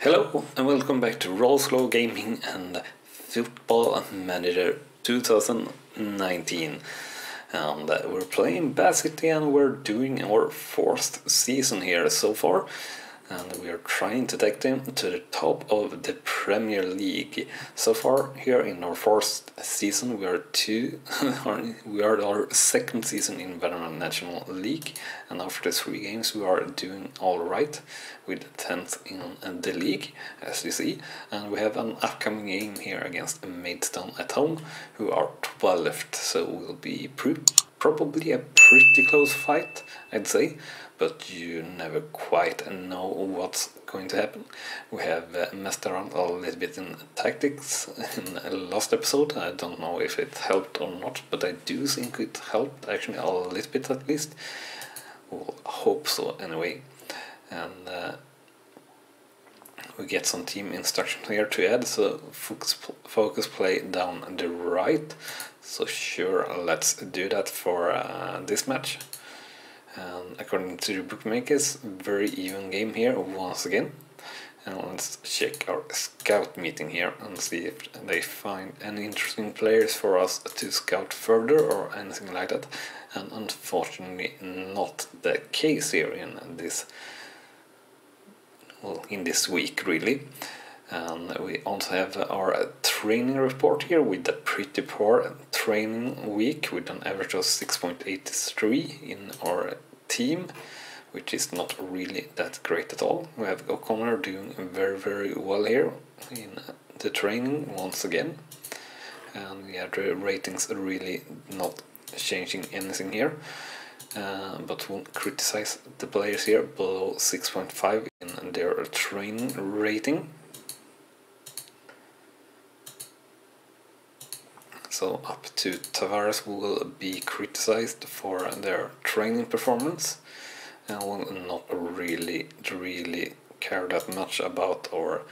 Hello and welcome back to Rawslowgaming and Football Manager 2019. And we're playing Bad City and we're doing our 4th season here so far. And we are trying to take them to the top of the Premier League. So far here in our 4th season we are our 2nd season in Veteran National League, and after 3 games we are doing alright with 10th in the league, as you see, and we have an upcoming game here against Maidstone at home, who are 12th, so it will be probably a pretty close fight, I'd say. But you never quite know what's going to happen. We have messed around a little bit in tactics in the last episode. I don't know if it helped or not, but I do think it helped, actually a little bit at least. We'll hope so anyway. And we get some team instructions here to add, so focus play down the right. So sure, let's do that for this match. And according to the bookmakers, very even game here once again. And let's check our scout meeting here and see if they find any interesting players for us to scout further or anything like that. And unfortunately not the case here in this week really. And we also have our training report here with a pretty poor training week with an average of 6.83 in our team, which is not really that great at all. We have O'Connor doing very well here in the training once again, and yeah, the ratings are really not changing anything here, but we'll criticize the players here below 6.5 in their training rating. So up to Tavares will be criticized for their training performance, and will not really care that much about our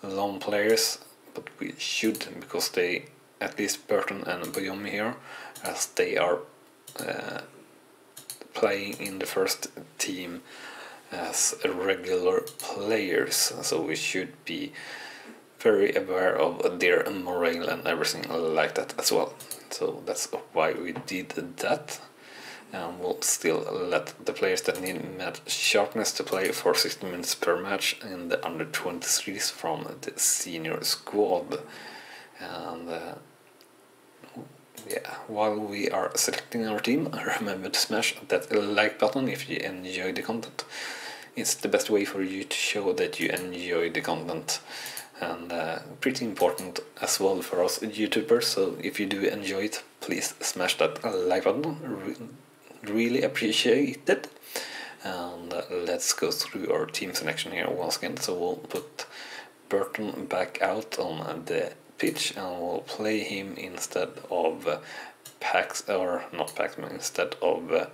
lone players, but we should, because they, at least Burton and Boyomi here, as they are playing in the first team as regular players, so we should be very aware of their morale and everything like that as well. So that's why we did that, and we'll still let the players that need match sharpness to play for 60 minutes per match in the under 23s from the senior squad. And yeah, while we are selecting our team, remember to smash that like button if you enjoy the content. It's the best way for you to show that you enjoy the content, and pretty important as well for us YouTubers. So if you do enjoy it, please smash that like button, really appreciate it. And let's go through our team selection here once again. So we'll put Burton back out on the pitch, and we'll play him instead of instead of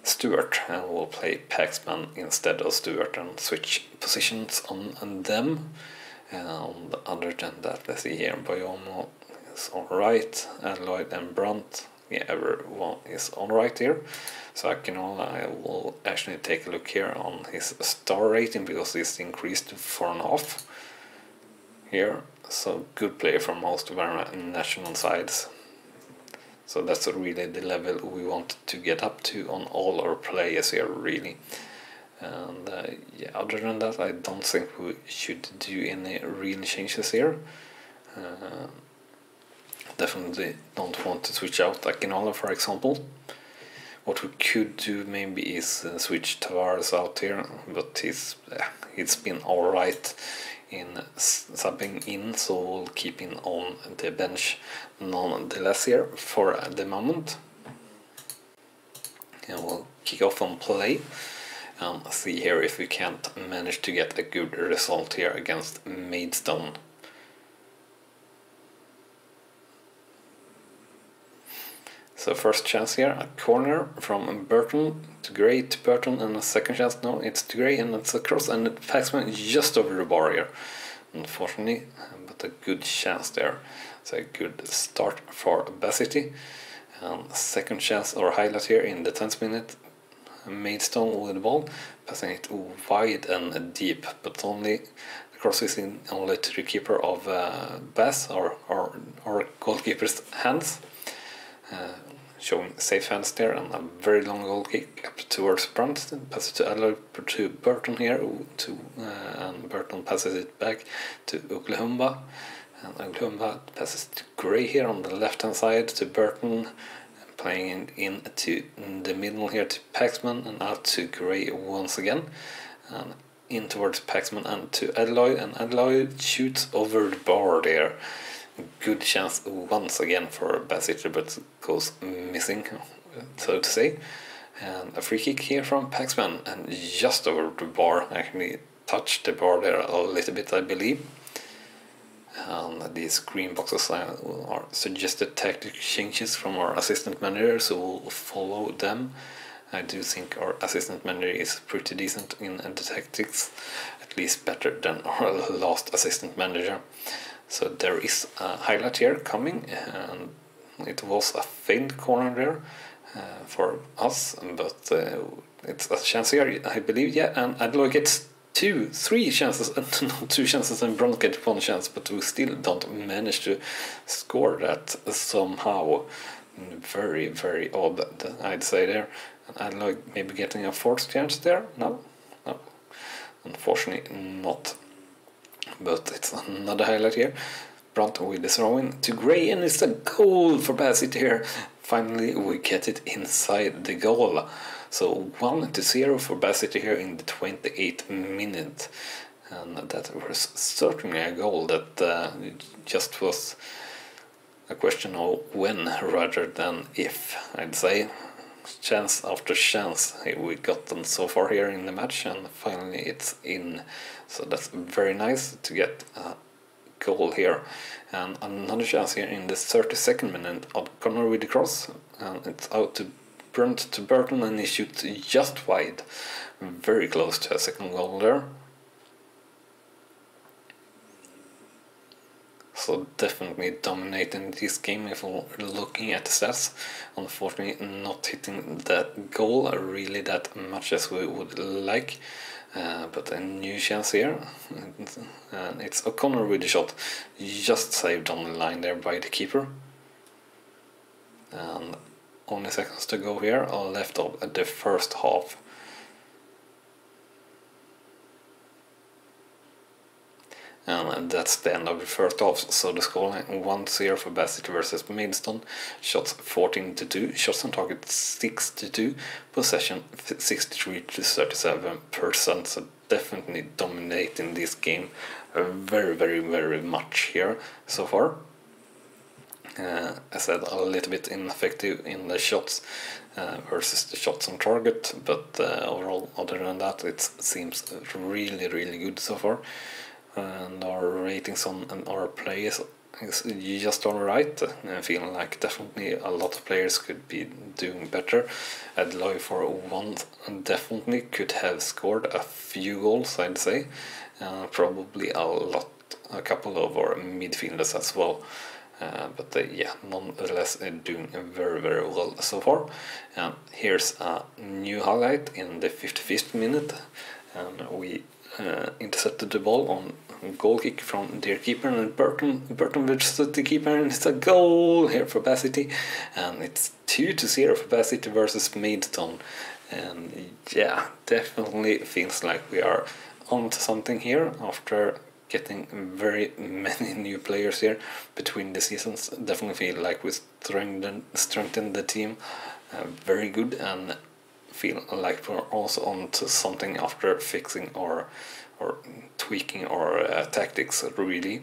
Stewart, and we'll play Paxman instead of Stewart and switch positions on them. And other than that, let's see here, Boyomo is alright, Lloyd and Brunt, yeah, everyone is alright here. So I will actually take a look here on his star rating, because it's increased to 4.5 here. So good player for most of our national sides. So that's really the level we want to get up to on all our players here really. And yeah, other than that, I don't think we should do any real changes here. Definitely don't want to switch out Akinola, for example. What we could do maybe is switch Tavares out here, but he's been alright in subbing in, so we'll keep him on the bench nonetheless here for the moment. And we'll kick off on play. See here if we can't manage to get a good result here against Maidstone. So first chance here, a corner from Burton to Gray to Burton, and a second chance, no, it's to Gray, and it's a cross, and the Paxman just over the bar here, unfortunately, but a good chance there. So a good start for Bad City. Second chance or highlight here in the 10th minute, Maidstone with the ball, passing it wide and deep, but only the cross is in only to the keeper of Bass or goalkeeper's hands, showing safe hands there, and a very long goal kick up towards Brunt. Pass it to Alloy to Burton here, and Burton passes it back to Oklahoma, and Oklahoma passes to Gray here on the left hand side to Burton, playing in to the middle here to Paxman, and out to Gray once again, and in towards Paxman and to Alloy, and Alloy shoots over the bar there. Good chance once again for Bassiter, but goes missing, so to say. And a free kick here from Paxman, and just over the bar, actually touched the bar there a little bit, I believe. And these green boxes are suggested tactic changes from our assistant manager, so we'll follow them. I do think our assistant manager is pretty decent in the tactics, at least better than our last assistant manager. So there is a highlight here coming, and it was a failed corner there for us, but it's a chance here, I believe, yeah, and Adloy gets 3 chances, not 2 chances, and Brunt gets 1 chance, but we still don't manage to score that somehow. Very, very odd, I'd say there. And Adloy maybe getting a 4th chance there? No, unfortunately not. But it's another highlight here. Brunt with the throw-in to Gray, and it's a goal for Bassett here. Finally, we get it inside the goal. So 1-0 for Bassett here in the 28th minute. And that was certainly a goal that just was a question of when rather than if, I'd say. Chance after chance we got them so far here in the match, and finally it's in. So that's very nice to get a goal here. And another chance here in the 32nd minute. O'Connor with the cross, and it's out to Brunt to Burton, and he shoots just wide. Very close to a second goal there. So definitely dominating this game if we're looking at the stats. Unfortunately not hitting that goal really that much as we would like. But a new chance here, and it's O'Connor with the shot, just saved on the line there by the keeper. And only seconds to go here, all left of the first half. And that's the end of the first half. So the scoreline 1-0 for Bassett versus Maidstone. Shots 14-2, shots on target 6-2, possession 63-37%. So definitely dominating this game very, very, very much here so far. I said a little bit ineffective in the shots versus the shots on target, but overall, other than that, it seems really, really good so far. And our ratings on our players is just alright. I feel like definitely a lot of players could be doing better. Adloy for one definitely could have scored a few goals, I'd say. Probably a couple of our midfielders as well. But yeah, nonetheless doing very, very well so far. And here's a new highlight in the 55th minute, and we intercepted the ball on goal kick from their keeper, and Burton versus the keeper, and it's a goal here for Bassett, and it's 2-0 for Bassett versus Maidstone. And yeah, definitely feels like we are on to something here after getting very many new players here between the seasons. Definitely feel like we strengthened the team very good, and feel like we're also on to something after fixing or tweaking our tactics really,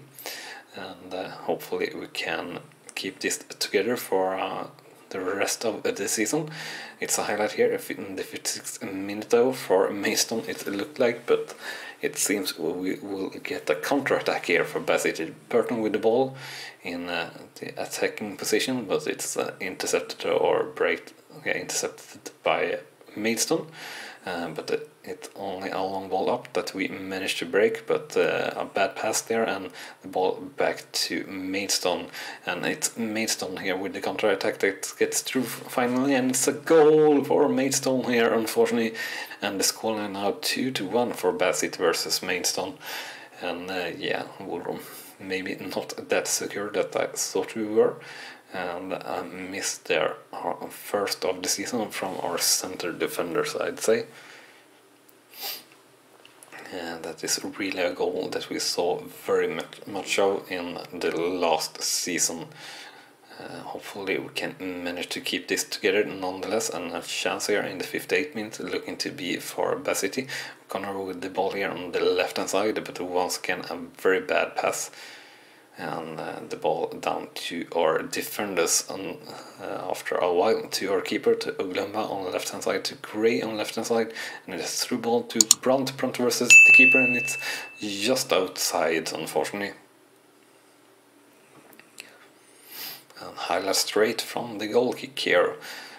and hopefully we can keep this together for the rest of the season. It's a highlight here in the 56th minute though for Maidstone it looked like, but it seems we will get a counter-attack here for Bassett. Burton with the ball in the attacking position, but it's intercepted or intercepted by Maidstone, but it's only a long ball up that we managed to break, but a bad pass there, and the ball back to Maidstone, and it's Maidstone here with the counter-attack that gets through finally, and it's a goal for Maidstone here, unfortunately, and the scoreline now 2-1 for Bassett versus Maidstone, and yeah, we're maybe not that secure that I thought we were, and I missed their first of the season from our center defenders, I'd say. And that is really a goal that we saw very much of in the last season. Hopefully we can manage to keep this together nonetheless, and a chance here in the 58th minute looking to be for Bassett. Connor with the ball here on the left hand side, but once again a very bad pass, and the ball down to our defenders after a while, to our keeper, to Uglumba on the left hand side, to Gray on the left hand side, and it's through ball to Brunt versus the keeper, and it's just outside, unfortunately. And highlight straight from the goal kick here,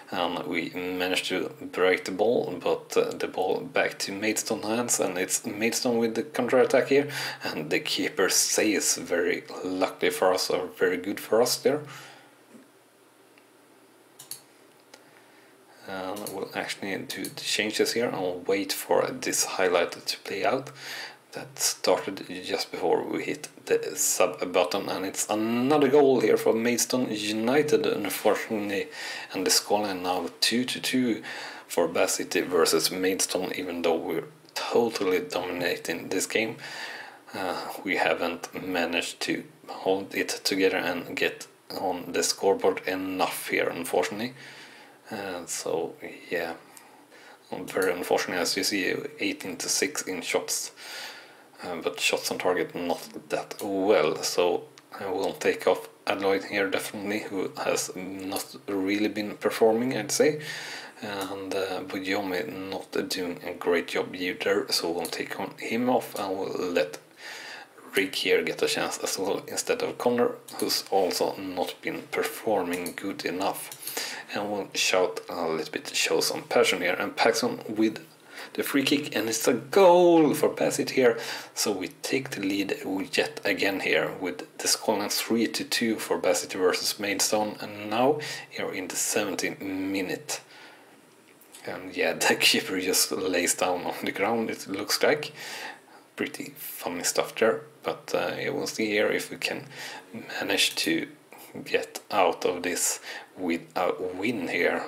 and we managed to break the ball, but the ball back to Maidstone hands, and it's Maidstone with the counter-attack here, and the keeper saves very lucky for us, or very good for us there. And we'll actually do the changes here, and we'll wait for this highlight to play out. That started just before we hit the sub button, and it's another goal here for Maidstone United, unfortunately, and the scoreline now 2-2 for Bassett versus Maidstone. Even though we're totally dominating this game, we haven't managed to hold it together and get on the scoreboard enough here, unfortunately. So yeah, very unfortunate, as you see, 18-6 in shots. But shots on target not that well, so I will take off Adloyd here definitely, who has not really been performing, I'd say, and Bujomi not doing a great job either, so we'll take him off, and we'll let Rick here get a chance as well instead of Connor, who's also not been performing good enough, and we'll shout a little bit, show some passion here, and Paxson with the free kick, and it's a goal for Bassett here, so we take the lead yet again here with the scoreline 3-2 for Bassett versus Maidstone, and now here in the 17th minute, and yeah, the keeper just lays down on the ground, it looks like. Pretty funny stuff there, but yeah, we'll see here if we can manage to get out of this with a win here.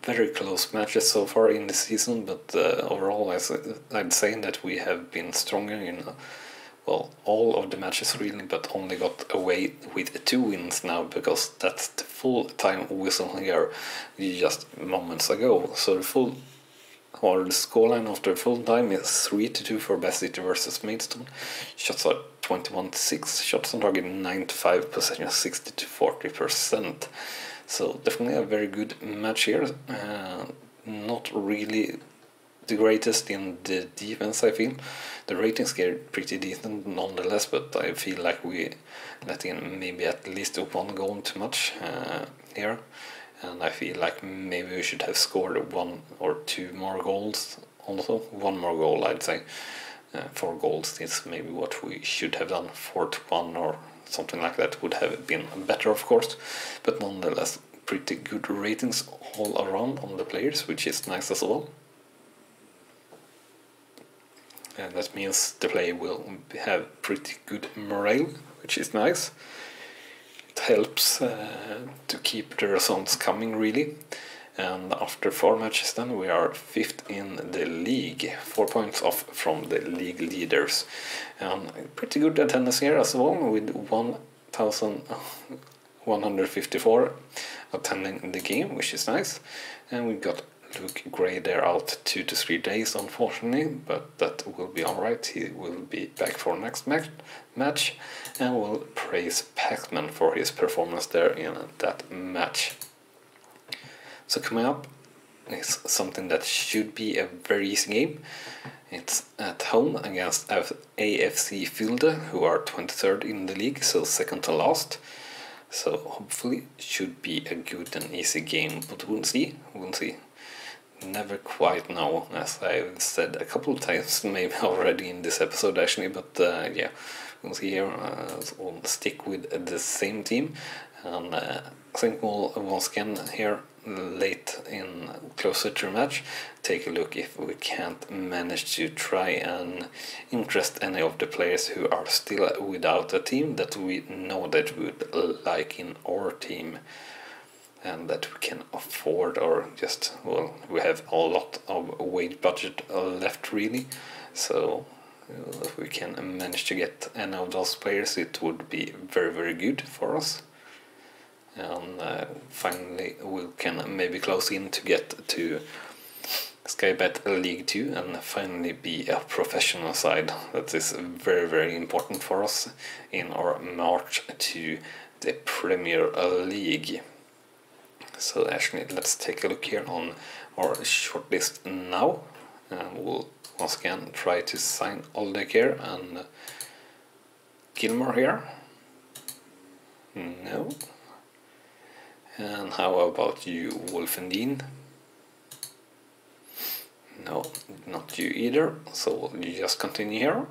Very close matches so far in the season, but overall I'd say that we have been stronger in well, all of the matches really, but only got away with 2 wins now, because that's the full time whistle here just moments ago. So the full, or the scoreline after full time is 3-2 for Bassett versus Maidstone. Shots are 21-6, shots on target 9-5, possession 60-40%. So definitely a very good match here. Not really the greatest in the defense, I feel. The ratings get pretty decent nonetheless, but I feel like we let in maybe at least 1 goal too much here. And I feel like maybe we should have scored 1 or 2 more goals also. 1 more goal, I'd say. 4 goals is maybe what we should have done. 4-1 or something like that would have been better, of course, but nonetheless pretty good ratings all around on the players, which is nice as well. And that means the player will have pretty good morale, which is nice. It helps to keep the results coming really. And after 4 matches then we are 5th in the league, 4 points off from the league leaders. And pretty good attendance here as well, with 1,154 attending the game, which is nice. And we got Luke Gray there out 2 to 3 days unfortunately, but that will be alright. He will be back for next match, and we'll praise Paxman for his performance there in that match. So coming up is something that should be a very easy game. It's at home against AFC Filde, who are 23rd in the league, so second to last. So hopefully should be a good and easy game, but we'll see. never quite know, as I've said a couple of times maybe already in this episode actually, but yeah, we'll see here. We'll stick with the same team, and I think we'll once again here late in closer to the match take a look if we can't manage to try and interest any of the players who are still without a team that we know that we would like in our team and that we can afford, or just, well, we have a lot of wage budget left really, so if we can manage to get any of those players it would be very, very good for us. And finally we can maybe close in to get to Skybet League 2 and finally be a professional side. That is very, very important for us in our march to the Premier League. So actually let's take a look here on our shortlist now, and we'll once again try to sign Oldek here and Gilmore here. No. And how about you, Wolfendine? No, not you either, so you just continue here.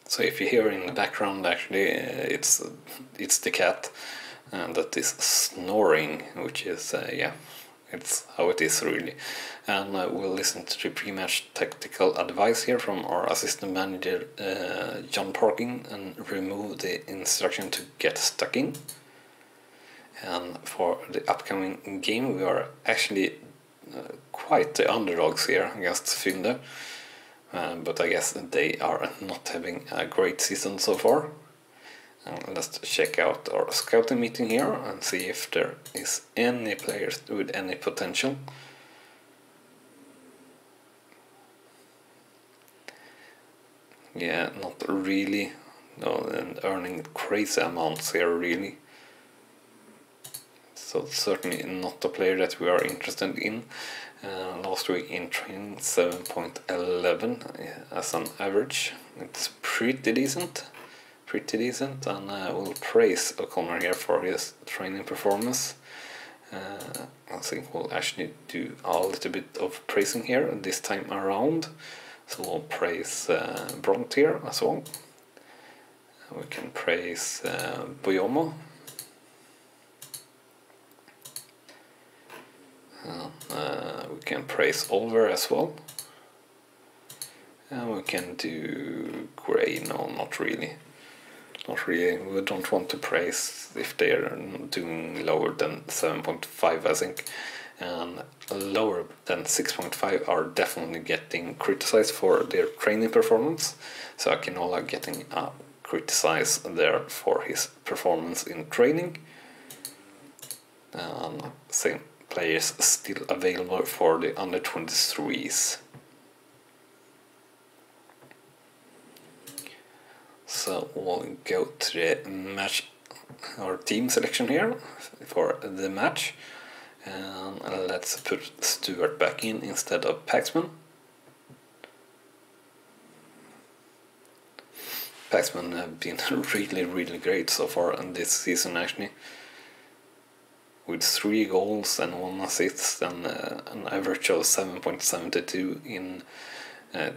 So if you hear in the background, actually it's the cat that is snoring, which is yeah, it's how it is really. And we'll listen to the pre-match tactical advice here from our assistant manager John Parkin and remove the instruction to get stuck in. And for the upcoming game we are actually quite the underdogs here against Fynde. But I guess they are not having a great season so far. Let's check out our scouting meeting here and see if there is any players with any potential. Yeah, not really. No, and earning crazy amounts here really. So certainly not a player that we are interested in. Last week in training 7.11 as an average. It's pretty decent, and we'll praise O'Connor here for his training performance. I think we'll actually do a little bit of praising here this time around. So we'll praise Bront here as well. We can praise Boyomo. We can praise Oliver as well. And we can do Gray. No, not really. Not really. We don't want to praise if they're doing lower than 7.5, I think. And lower than 6.5 are definitely getting criticized for their training performance. So Akinola getting criticized there for his performance in training. Same players still available for the under 23s. So we'll go to the match or team selection here for the match, and let's put Stewart back in instead of Paxman. Paxman have been really, really great so far in this season actually, with 3 goals and 1 assist and an average of 7.72 in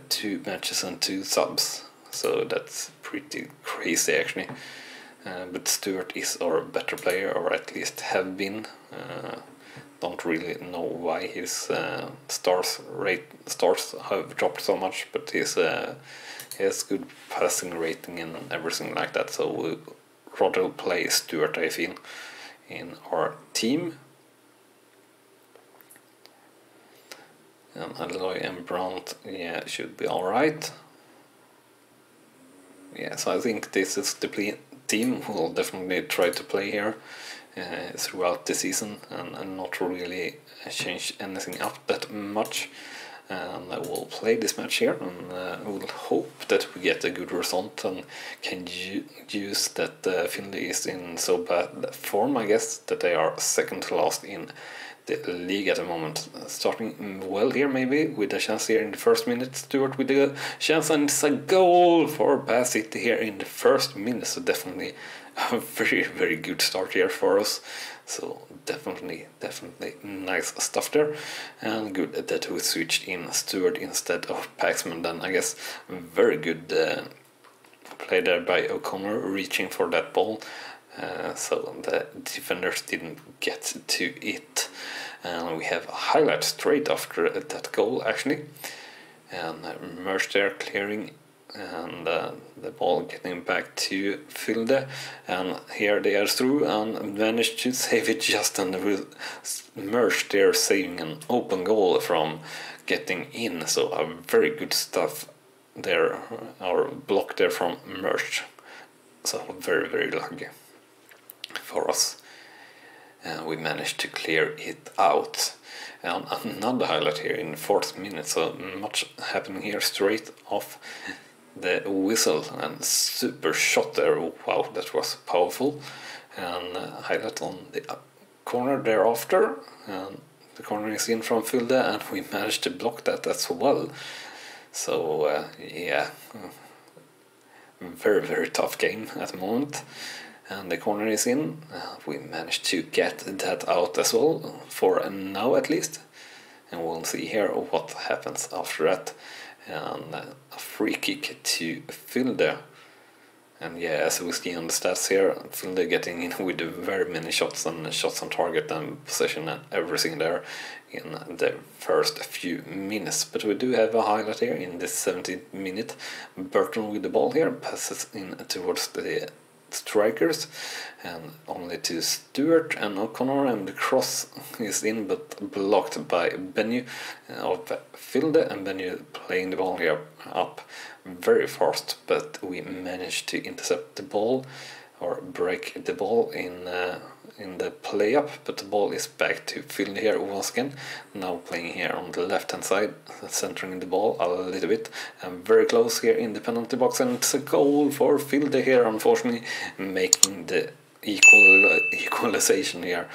2 matches and 2 subs. So that's pretty crazy actually. But Stewart is our better player, or at least have been. Don't really know why his stars have dropped so much, but he has good passing rating and everything like that. So we'll rather play Stewart, I feel, in our team. And Alloy and Brandt, yeah, should be alright. Yeah, so I think this is the team who will definitely try to play here throughout the season and not really change anything up that much. And I will play this match here, and we'll hope that we get a good result and can use that Finley is in so bad form, I guess, that they are second to last in the league at the moment. Starting well here maybe, with a chance here in the first minute. Stewart with a chance, and it's a goal for Bath City here in the first minute, so definitely a very good start here for us. So definitely nice stuff there, and good that we switched in Stewart instead of Paxman. Then I guess very good play there by O'Connor, reaching for that ball. So the defenders didn't get to it, and we have a highlight straight after that goal actually, and Merch there clearing, and the ball getting back to Filde, and here they are through and managed to save it just under Merch there, saving an open goal from getting in. So a very good stuff there, or block there from Merch. So very lucky for us, and we managed to clear it out. And another highlight here in the 4th minute, so much happening here straight off the whistle, and super shot there. Wow, that was powerful. And highlight on the corner thereafter, and the corner is in from Filde, and we managed to block that as well. So yeah, very tough game at the moment, and the corner is in. We managed to get that out as well, for now at least, and we'll see here what happens after that. And a free kick to Filde, and yeah, as we see on the stats here, Filde getting in with very many shots and shots on target and possession and everything there in the first few minutes. But we do have a highlight here in the 17th minute. Burton with the ball here, passes in towards the strikers, and only to Stewart and O'Connor, and the cross is in but blocked by Benyu of Filde, and Benyu playing the ball here up very fast, but we managed to intercept the ball, or break the ball in the play up, but the ball is back to Filde here once again, now playing here on the left hand side, centering the ball a little bit, and very close here in the penalty box, and it's a goal for Filde here, unfortunately making the equalization here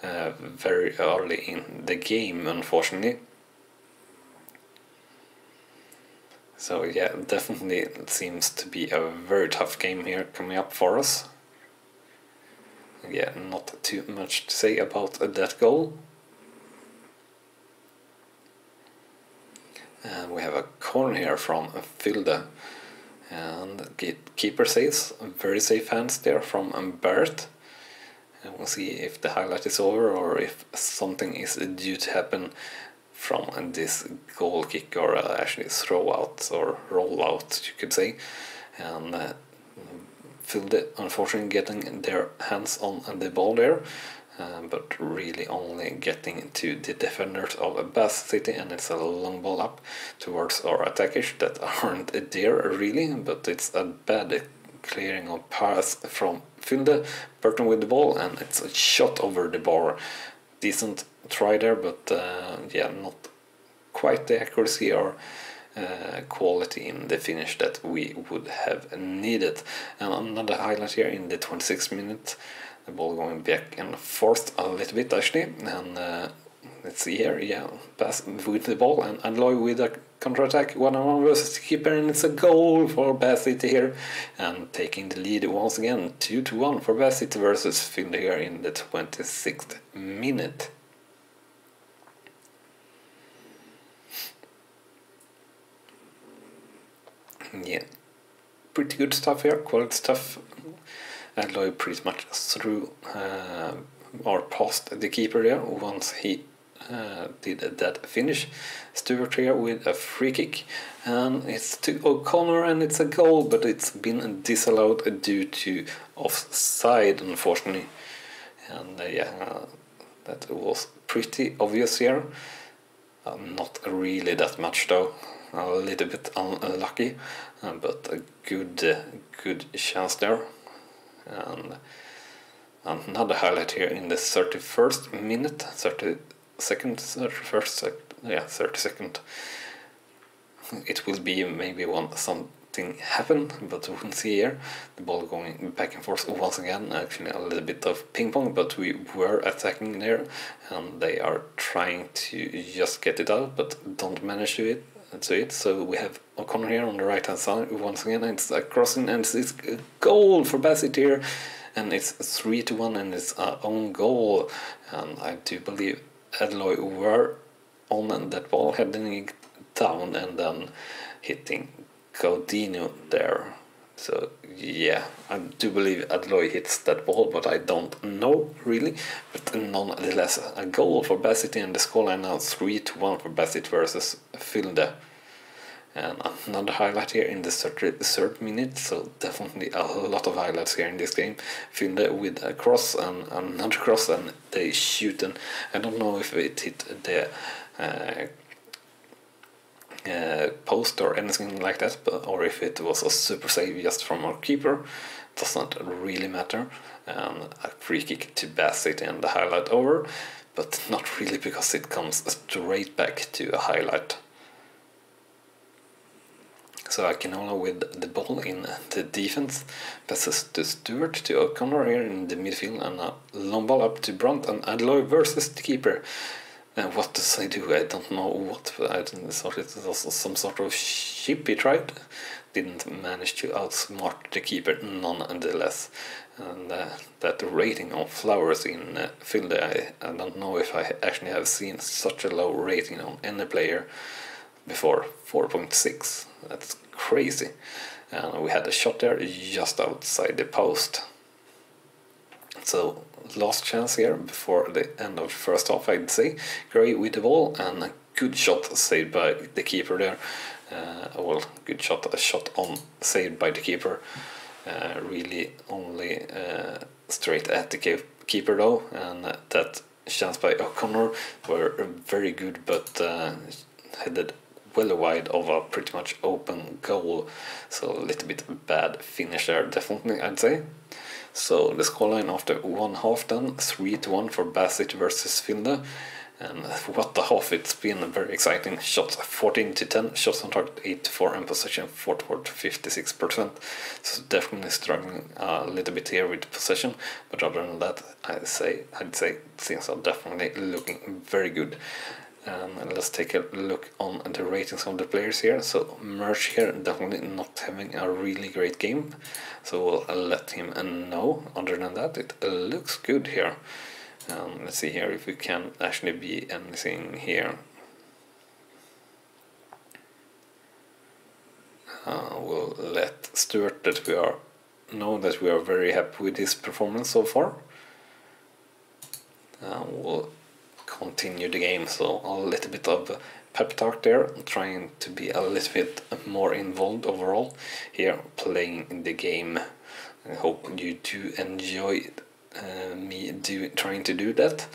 very early in the game, unfortunately. So yeah, definitely it seems to be a very tough game here coming up for us. Yeah, not too much to say about that goal. And we have a corner here from Filde, and keeper saves, very safe hands there from Barrett. And we'll see if the highlight is over, or if something is due to happen from this goal kick, or actually throw out or roll out, you could say. And Filde unfortunately getting their hands on the ball there, but really only getting to the defenders of Bath City, and it's a long ball up towards our attackers that aren't there really, but it's a bad clearing of pass from Filde. Burton with the ball, and it's a shot over the bar. Decent try there, but yeah, not quite the accuracy or quality in the finish that we would have needed. And another highlight here in the 26th minute, the ball going back and forth a little bit actually, and let's see here, yeah, pass with the ball, and Alloy with a counter-attack, 1-on-1 versus the keeper, and it's a goal for Bath City here, and taking the lead once again, 2-1 for Bath City versus Filde here in the 26th minute. Yeah, pretty good stuff here, quality stuff. Alloy pretty much through or past the keeper there once he did that finish. Stewart here with a free kick, and it's to O'Connor, and it's a goal, but it's been disallowed due to offside, unfortunately. And yeah, that was pretty obvious here. Not really that much though, a little bit unlucky, but a good chance there. And another highlight here in the 31st minute, 32nd. It will be maybe when something happen, but we'll see here. The ball going back and forth once again, actually a little bit of ping pong, but we were attacking there, and they are trying to just get it out, but don't manage to to it. So we have O'Connor here on the right hand side once again, and it's a crossing, and it's a goal for Bassett here, and it's 3-1, and it's our own goal. And I do believe Adloy were on that ball, heading it down and then hitting Gaudino there. So yeah, I do believe Adloy hits that ball, but I don't know really. But nonetheless, a goal for Bassett, and the scoreline now 3-1 for Bassett versus Filde. And another highlight here in the third minute, so definitely a lot of highlights here in this game. Filde with a cross and another cross, and they shoot, and I don't know if it hit the post or anything like that, or if it was a super save just from our keeper. Does not really matter. A free kick to Bassett and the highlight over, but not really, because it comes straight back to a highlight. So Akinola with the ball in the defense, passes to Stewart, to O'Connor here in the midfield, and a long ball up to Brunt and Adloy versus the keeper. And what does I do? I don't know what. I thought it was some sort of ship he tried. Didn't manage to outsmart the keeper nonetheless. And that rating on Flowers in Filde, I don't know if I actually have seen such a low rating on any player before. 4.6. That's crazy. And we had a shot there just outside the post. So last chance here before the end of the first half, I'd say. Gray with the ball, and a good shot saved by the keeper there. Well, good shot, a shot on saved by the keeper. Really only straight at the keeper though, and that chance by O'Connor were very good, but headed well wide of a pretty much open goal. So a little bit bad finish there, definitely, I'd say. So the scoreline after one half then, 3-1 for Bassett versus Filde. And what a half it's been, very exciting. Shots 14-10, shots on target 8-4, and possession 44-56%. So definitely struggling a little bit here with possession, but other than that, I'd say things are definitely looking very good. And let's take a look on the ratings of the players here. So Merch here definitely not having a really great game, so we'll let him know. Other than that, it looks good here. Let's see here if we can actually be anything here. We'll let Stuart know that we are very happy with his performance so far. We'll continue the game, so a little bit of pep talk there, trying to be a little bit more involved overall here playing the game. I hope you do enjoy me trying to do that,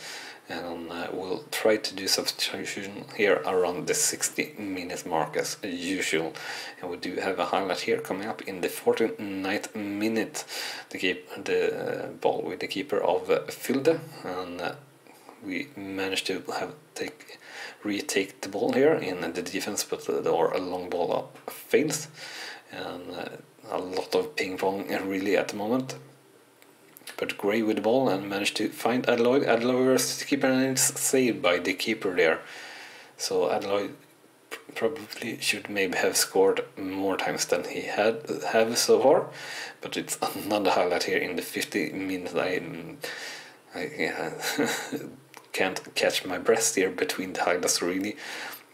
and we'll try to do substitution here around the 60-minute mark as usual. And we do have a highlight here coming up in the 49th minute. The ball with the keeper of Filde, and we managed to retake the ball here in the defense, but a long ball up fails, and a lot of ping pong really at the moment. But Gray with the ball and managed to find Adloy versus the keeper, and it's saved by the keeper there. So Adloy probably should maybe have scored more times than he have so far, but it's another highlight here in the 50 minutes. I can't catch my breath here between the highlights really.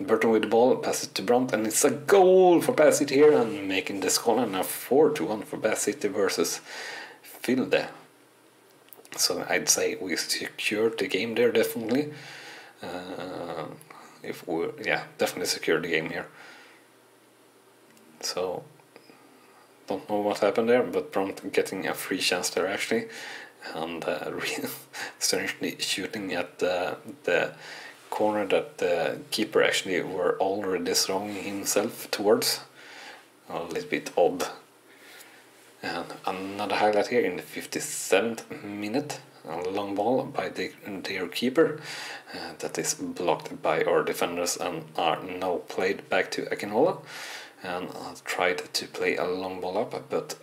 Burton with the ball, passes to Brunt, and it's a goal for Bassett here, and making the scoreline now 4-1 for Bassett versus Filde. So I'd say we secured the game there, definitely. Definitely secured the game here. So don't know what happened there, but Brunt getting a free chance there actually, and strangely shooting at the corner that the keeper actually were already throwing himself towards. A little bit odd. And another highlight here in the 57th minute. A long ball by their keeper that is blocked by our defenders and are now played back to Akinola. And tried to play a long ball up, but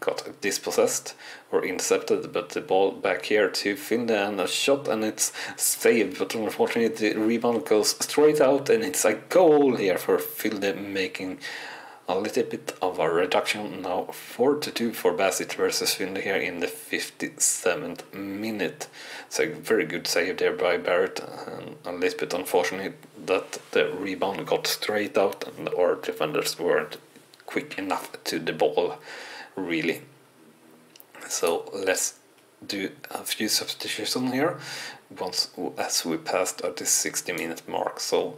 got dispossessed or intercepted, but the ball back here to Finde and a shot, and it's saved, but unfortunately the rebound goes straight out, and it's a goal here for Finde, making a little bit of a reduction. Now 4-2 for Bassett versus Finde here in the 57th minute. It's a very good save there by Barrett, and a little bit unfortunate that the rebound got straight out and our defenders weren't quick enough to the ball, really. So let's do a few substitutions here as we passed at the 60-minute mark. So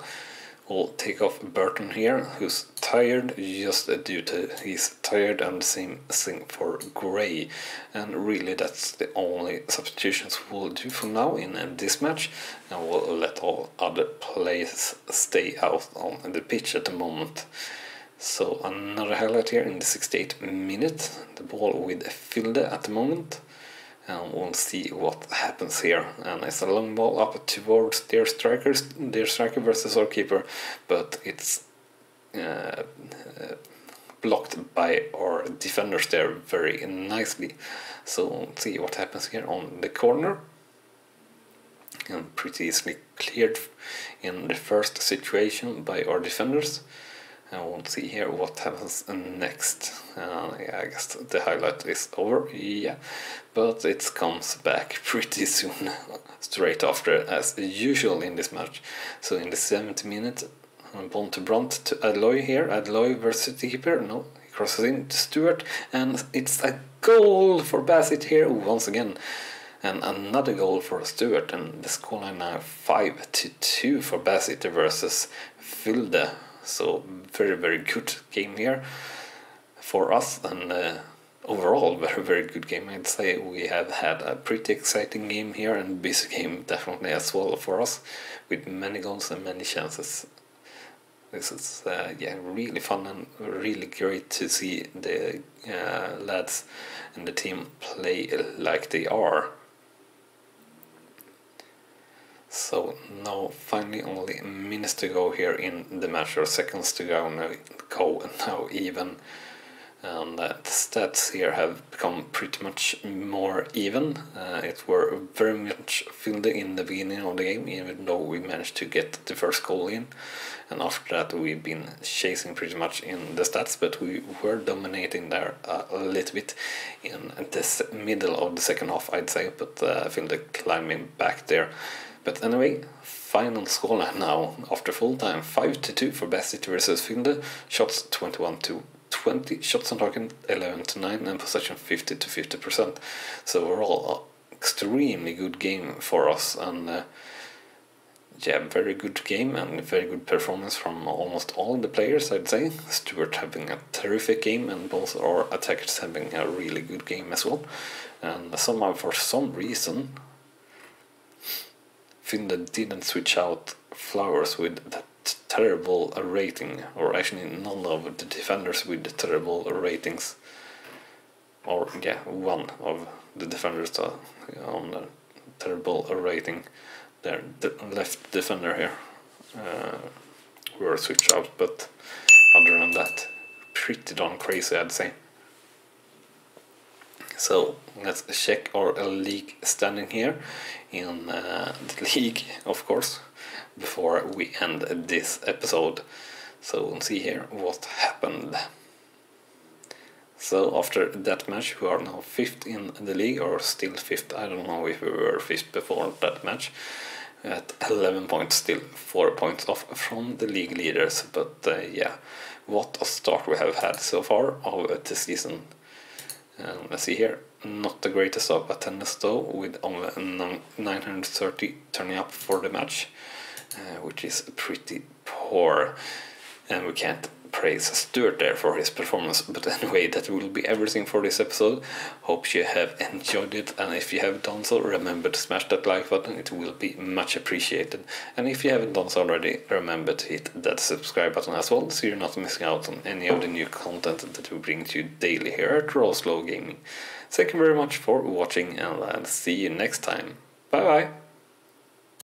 we'll take off Burton here, who's tired just due to he's tired, and the same thing for Gray. And really that's the only substitutions we'll do for now in this match, and we'll let all other players stay out on the pitch at the moment. So another highlight here in the 68th minute, the ball with Filde at the moment. And we'll see what happens here. And it's a long ball up towards their striker versus our keeper, but it's blocked by our defenders there very nicely. So we'll see what happens here on the corner. And pretty easily cleared in the first situation by our defenders. And we'll see here what happens next. Yeah, I guess the highlight is over, yeah, but it comes back pretty soon, straight after, as usual in this match. So in the 70th minute, ball to Brunt to Adloy here. Adloy versus the keeper. No, he crosses in to Stewart, and it's a goal for Bassett here once again. And another goal for Stewart, and the scoreline now 5-2 for Bassett versus Filde. So very, very good game here for us, and overall very, very good game. I'd say we have had a pretty exciting game here, and busy game definitely as well for us, with many goals and many chances. This is yeah, really fun and really great to see the lads and the team play like they are. So now finally only minutes to go here in the match, or seconds to go now even, and the stats here have become pretty much more even. It were very much filled in the beginning of the game, even though we managed to get the first goal in, and after that we've been chasing pretty much in the stats, but we were dominating there a little bit in the middle of the second half, I'd say, but I feel the climbing back there. But anyway, final scoreline now after full time, 5-2 for Bassett versus Filde. Shots 21-20, shots on target 11-9, and possession 50-50%. So overall, extremely good game for us, and yeah, very good game and very good performance from almost all the players, I'd say. Stewart having a terrific game, and both our attackers having a really good game as well. And somehow, for some reason, Finland didn't switch out Flowers with that terrible rating, or actually none of the defenders with the terrible ratings, or yeah, one of the defenders on the terrible rating there, the left defender here were switched out, but other than that, pretty darn crazy, I'd say. So let's check our league standing here in the league, of course, before we end this episode. So we'll see here what happened. So after that match, we are now 5th in the league, or still 5th. I don't know if we were 5th before that match. At 11 points, still 4 points off from the league leaders. But yeah, what a start we have had so far of the season. Let's see here, not the greatest of attendance though, with only 930 turning up for the match, which is pretty poor, and we can't praise Stuart there for his performance. But anyway, that will be everything for this episode. Hope you have enjoyed it, and if you have done so, remember to smash that like button, it will be much appreciated. And if you haven't done so already, remember to hit that subscribe button as well, so you're not missing out on any of the new content that we bring to you daily here at Rawslowgaming. Thank you very much for watching, and I'll see you next time. Bye bye!